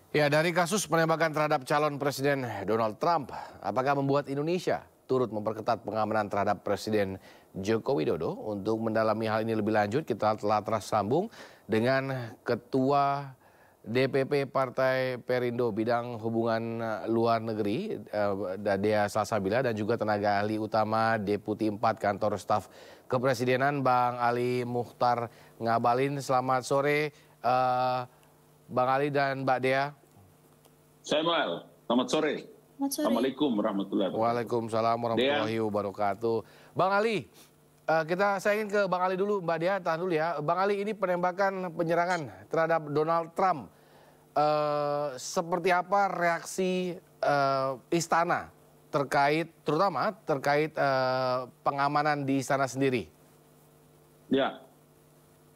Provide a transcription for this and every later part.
Ya, dari kasus penembakan terhadap calon Presiden Donald Trump, apakah membuat Indonesia turut memperketat pengamanan terhadap Presiden Joko Widodo? Untuk mendalami hal ini lebih lanjut, kita telah tersambung dengan Ketua DPP Partai Perindo Bidang Hubungan Luar Negeri, Dea Salsabila, dan juga tenaga ahli utama Deputi 4 Kantor Staf Kepresidenan, Bang Ali Mukhtar Ngabalin. Selamat sore, Bang Ali dan Mbak Dea. Samuel, selamat sore. Assalamualaikum warahmatullahi wabarakatuh. Waalaikumsalam warahmatullahi wabarakatuh. Bang Ali, saya ingin ke Bang Ali dulu, Mbak Dea tahan dulu ya. Bang Ali, ini penembakan penyerangan terhadap Donald Trump. Seperti apa reaksi istana terutama terkait pengamanan di istana sendiri? Ya,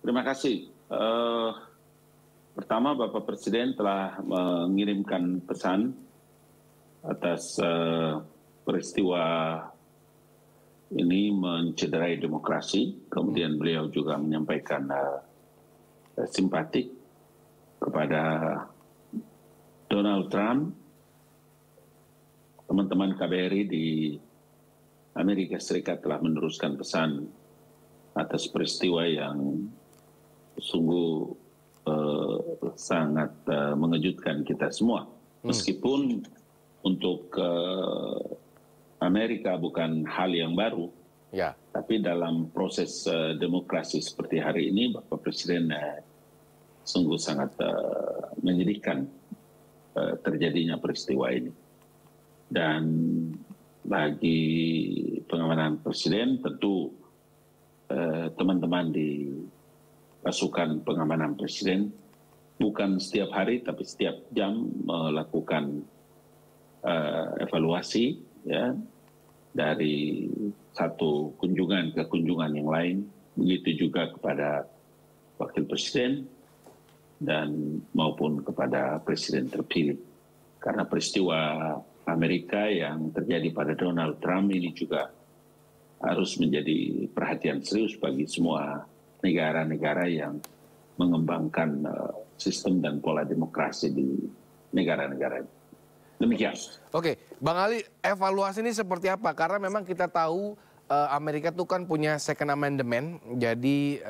terima kasih. Pertama, Bapak Presiden telah mengirimkan pesan atas peristiwa ini mencederai demokrasi. Kemudian beliau juga menyampaikan simpatik kepada Donald Trump. Teman-teman KBRI di Amerika Serikat telah meneruskan pesan atas peristiwa yang sungguh sangat mengejutkan kita semua. Meskipun untuk Amerika bukan hal yang baru, ya, tapi dalam proses demokrasi seperti hari ini, Bapak Presiden sungguh sangat menyedihkan terjadinya peristiwa ini. Dan bagi pengamanan Presiden, tentu teman-teman di pasukan pengamanan Presiden bukan setiap hari tapi setiap jam melakukan evaluasi, ya, dari satu kunjungan ke kunjungan yang lain. Begitu juga kepada Wakil Presiden dan maupun kepada Presiden terpilih. Karena peristiwa Amerika yang terjadi pada Donald Trump ini juga harus menjadi perhatian serius bagi semua negara-negara yang mengembangkan sistem dan pola demokrasi di negara-negara. Demikian. Oke, Bang Ali, evaluasi ini seperti apa? Karena memang kita tahu Amerika itu kan punya Second Amendment, jadi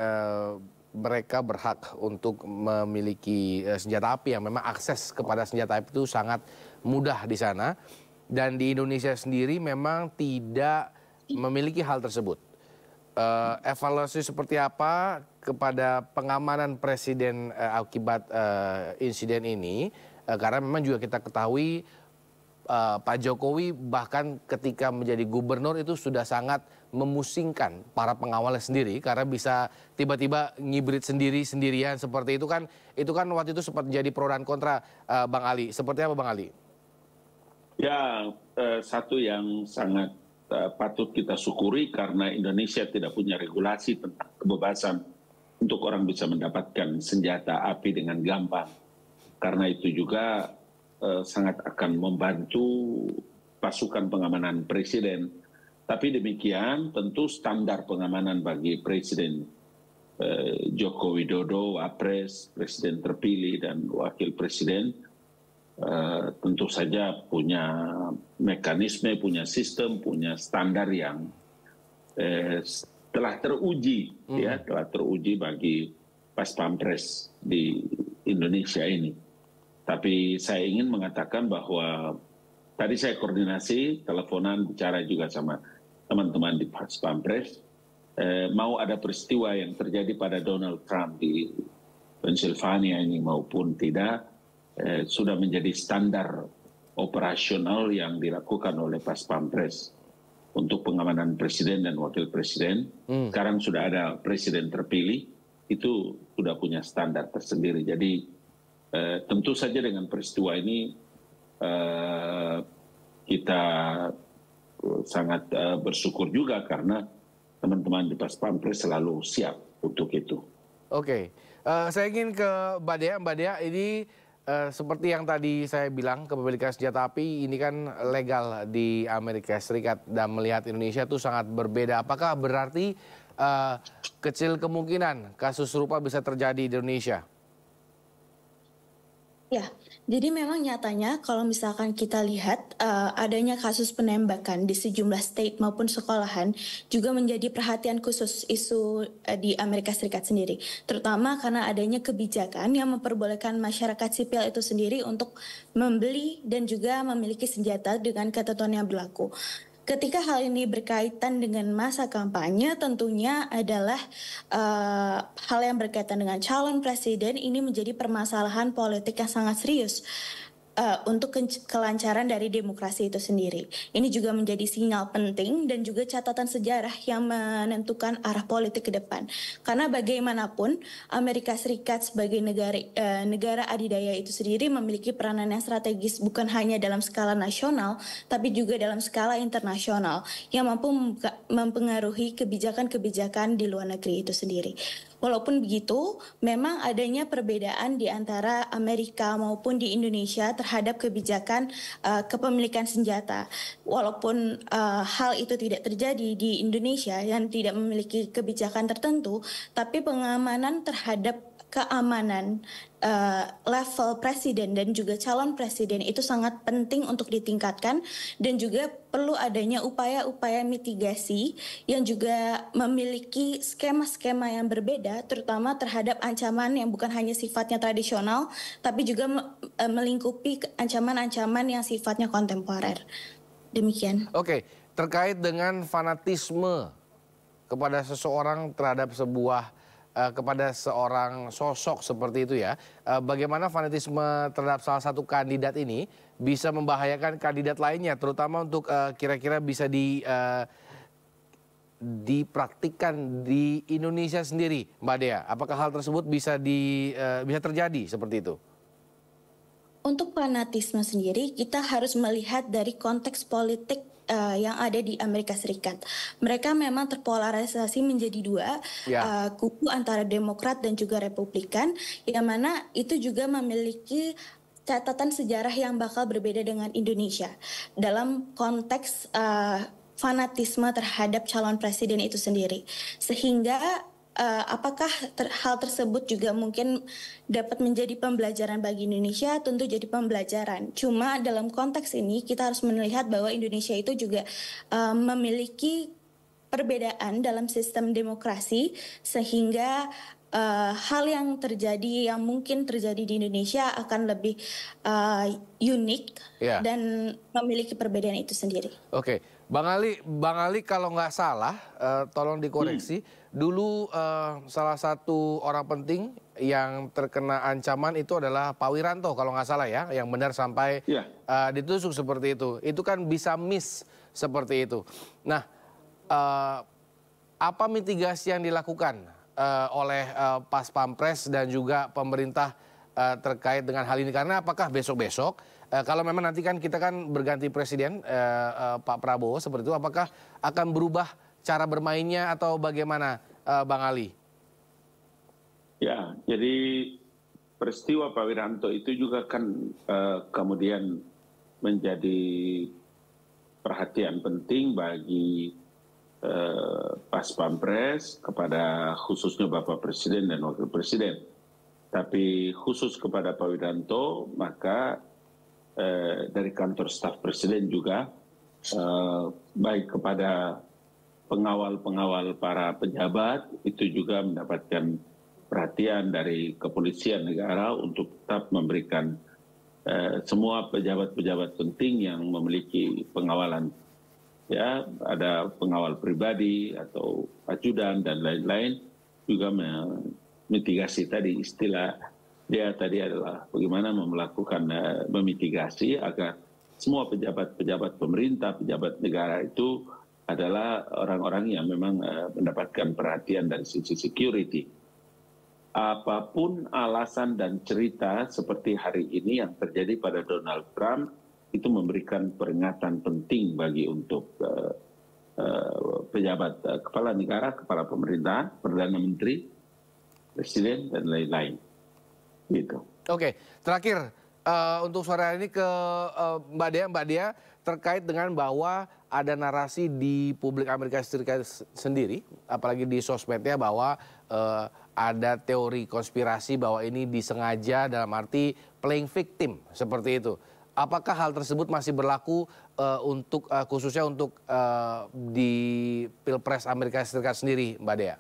mereka berhak untuk memiliki senjata api yang memang akses kepada senjata api itu sangat mudah di sana. Dan di Indonesia sendiri memang tidak memiliki hal tersebut. Evaluasi seperti apa kepada pengamanan Presiden akibat insiden ini, karena memang juga kita ketahui Pak Jokowi bahkan ketika menjadi gubernur itu sudah sangat memusingkan para pengawalnya sendiri karena bisa tiba-tiba ngibrit sendirian seperti itu kan waktu itu sempat jadi pro dan kontra. Bang Ali, seperti apa Bang Ali? Ya, satu yang sangat patut kita syukuri karena Indonesia tidak punya regulasi tentang kebebasan untuk orang bisa mendapatkan senjata api dengan gampang. Karena itu juga sangat akan membantu pasukan pengamanan Presiden. Tapi demikian tentu standar pengamanan bagi Presiden Joko Widodo, Wapres, Presiden terpilih dan Wakil Presiden tentu saja punya mekanisme, punya sistem, punya standar yang telah teruji, ya, telah teruji bagi Pas Pampres di Indonesia ini. Tapi saya ingin mengatakan bahwa tadi saya koordinasi, teleponan, bicara juga sama teman-teman di Pas Pampres, mau ada peristiwa yang terjadi pada Donald Trump di Pennsylvania ini maupun tidak, sudah menjadi standar operasional yang dilakukan oleh Pas Pampres untuk pengamanan Presiden dan Wakil Presiden. Sekarang sudah ada Presiden terpilih, itu sudah punya standar tersendiri. Jadi tentu saja dengan peristiwa ini kita sangat bersyukur juga karena teman-teman di Pas Pampres selalu siap untuk itu. Oke, saya ingin ke Mbak Dea. Mbak Dea, ini seperti yang tadi saya bilang, kepemilikan senjata api ini kan legal di Amerika Serikat dan melihat Indonesia itu sangat berbeda. Apakah berarti kecil kemungkinan kasus serupa bisa terjadi di Indonesia? Ya, jadi memang nyatanya kalau misalkan kita lihat adanya kasus penembakan di sejumlah state maupun sekolahan juga menjadi perhatian khusus isu di Amerika Serikat sendiri. Terutama karena adanya kebijakan yang memperbolehkan masyarakat sipil itu sendiri untuk membeli dan juga memiliki senjata dengan ketentuan yang berlaku. Ketika hal ini berkaitan dengan masa kampanye, tentunya adalah hal yang berkaitan dengan calon presiden ini menjadi permasalahan politik yang sangat serius untuk kelancaran dari demokrasi itu sendiri. Ini juga menjadi sinyal penting dan juga catatan sejarah yang menentukan arah politik ke depan. Karena bagaimanapun Amerika Serikat sebagai negara adidaya itu sendiri memiliki peranan yang strategis bukan hanya dalam skala nasional, tapi juga dalam skala internasional yang mampu mempengaruhi kebijakan-kebijakan di luar negeri itu sendiri. Walaupun begitu, memang adanya perbedaan di antara Amerika maupun di Indonesia terhadap kebijakan kepemilikan senjata. Walaupun hal itu tidak terjadi di Indonesia yang tidak memiliki kebijakan tertentu, tapi pengamanan terhadap keamanan level presiden dan juga calon presiden itu sangat penting untuk ditingkatkan dan juga perlu adanya upaya-upaya mitigasi yang juga memiliki skema-skema yang berbeda terutama terhadap ancaman yang bukan hanya sifatnya tradisional tapi juga melingkupi ancaman-ancaman yang sifatnya kontemporer. Demikian. Oke, terkait dengan fanatisme kepada seseorang terhadap kepada seorang sosok seperti itu ya. Bagaimana fanatisme terhadap salah satu kandidat ini bisa membahayakan kandidat lainnya, terutama untuk kira-kira bisa dipraktikkan di Indonesia sendiri, Mbak Dea. Apakah hal tersebut bisa terjadi seperti itu? Untuk fanatisme sendiri, kita harus melihat dari konteks politik yang ada di Amerika Serikat. Mereka memang terpolarisasi menjadi dua, kubu antara Demokrat dan juga Republikan, yang mana itu juga memiliki catatan sejarah yang bakal berbeda dengan Indonesia dalam konteks fanatisme terhadap calon presiden itu sendiri. Sehingga apakah hal tersebut juga mungkin dapat menjadi pembelajaran bagi Indonesia? Tentu jadi pembelajaran. Cuma dalam konteks ini kita harus melihat bahwa Indonesia itu juga memiliki perbedaan dalam sistem demokrasi sehingga hal yang mungkin terjadi di Indonesia akan lebih unik dan memiliki perbedaan itu sendiri. Oke, Bang Ali kalau nggak salah, tolong dikoreksi. Dulu salah satu orang penting yang terkena ancaman itu adalah Pak Wiranto kalau nggak salah ya, yang benar sampai ditusuk seperti itu. Itu kan bisa miss seperti itu. Nah, apa mitigasi yang dilakukan oleh Pas Pampres dan juga pemerintah terkait dengan hal ini? Karena apakah besok-besok kalau memang nanti kan kita kan berganti presiden Pak Prabowo seperti itu, apakah akan berubah cara bermainnya atau bagaimana, Bang Ali? Ya, jadi peristiwa Pak Wiranto itu juga kan kemudian menjadi perhatian penting bagi Pas Pampres kepada khususnya Bapak Presiden dan Wakil Presiden. Tapi khusus kepada Pak Wiranto, maka dari kantor staf Presiden juga baik kepada pengawal-pengawal para pejabat itu juga mendapatkan perhatian dari kepolisian negara untuk tetap memberikan semua pejabat-pejabat penting yang memiliki pengawalan. Ya, ada pengawal pribadi atau ajudan dan lain-lain juga memitigasi tadi istilah dia tadi adalah bagaimana melakukan memitigasi agar semua pejabat-pejabat pemerintah, pejabat negara itu adalah orang-orang yang memang mendapatkan perhatian dari sisi security. Apapun alasan dan cerita seperti hari ini yang terjadi pada Donald Trump itu memberikan peringatan penting bagi untuk pejabat kepala negara, kepala pemerintahan, Perdana Menteri, Presiden, dan lain-lain. Gitu. Oke, terakhir untuk sore ini ke Mbak Dea terkait dengan bahwa ada narasi di publik Amerika Serikat sendiri, apalagi di sosmednya bahwa ada teori konspirasi bahwa ini disengaja dalam arti playing victim seperti itu. Apakah hal tersebut masih berlaku untuk khususnya untuk di Pilpres Amerika Serikat sendiri, Mbak Dea?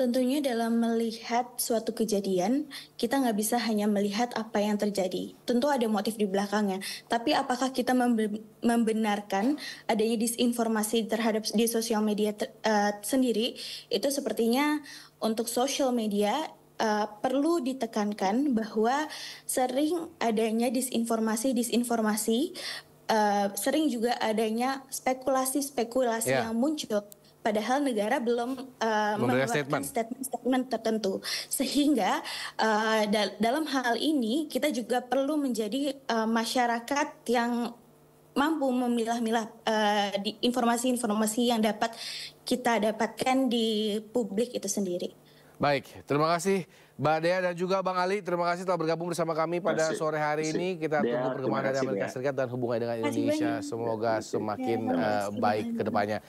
Tentunya dalam melihat suatu kejadian, kita nggak bisa hanya melihat apa yang terjadi. Tentu ada motif di belakangnya. Tapi apakah kita membenarkan adanya disinformasi terhadap di sosial media sendiri? Itu sepertinya untuk sosial media perlu ditekankan bahwa sering adanya disinformasi, sering juga adanya spekulasi-spekulasi yang muncul. Padahal negara belum mengeluarkan statement tertentu, sehingga dalam hal ini kita juga perlu menjadi masyarakat yang mampu memilah-milah informasi-informasi yang dapat kita dapatkan di publik itu sendiri. Baik, terima kasih Mbak Dea dan juga Bang Ali. Terima kasih telah bergabung bersama kami pada sore hari ini. Kita tunggu perkembangan dari Amerika Serikat dan hubungan dengan Indonesia. Semoga semakin baik ke depannya.